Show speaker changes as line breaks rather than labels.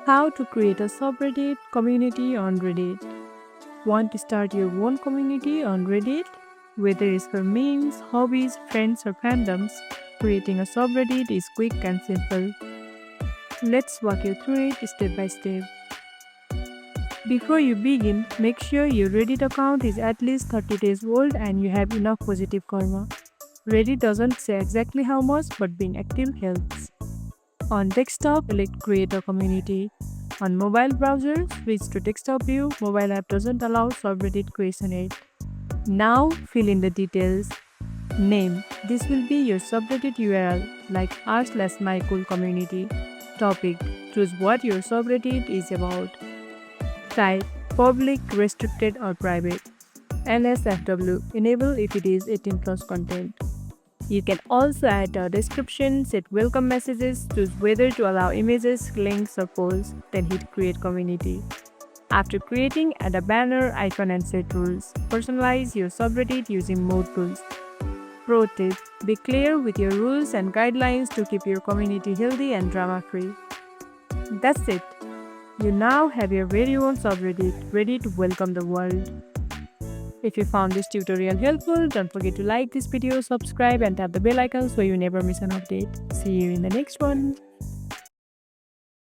How to create a subreddit community on Reddit. Want to start your own community on Reddit? Whether it's for memes, hobbies, friends, or fandoms, creating a subreddit is quick and simple. Let's walk you through it step by step. Before you begin, make sure your Reddit account is at least 30 days old and you have enough positive karma. Reddit doesn't say exactly how much, but being active helps. On desktop, select Create a Community. On mobile browser, switch to desktop view. Mobile app doesn't allow subreddit creation yet. Now, fill in the details. Name. This will be your subreddit URL, like r/mycoolcommunity. Topic. Choose what your subreddit is about. Type. Public, restricted, or private. NSFW. Enable if it is 18 plus content. You can also add a description, set welcome messages, choose whether to allow images, links, or polls, then hit Create Community. After creating, add a banner, icon, and set rules. Personalize your subreddit using mode tools. Pro tip: be clear with your rules and guidelines to keep your community healthy and drama-free. That's it. You now have your very own subreddit ready to welcome the world. If you found this tutorial helpful, don't forget to like this video, subscribe, and tap the bell icon so you never miss an update. See you in the next one.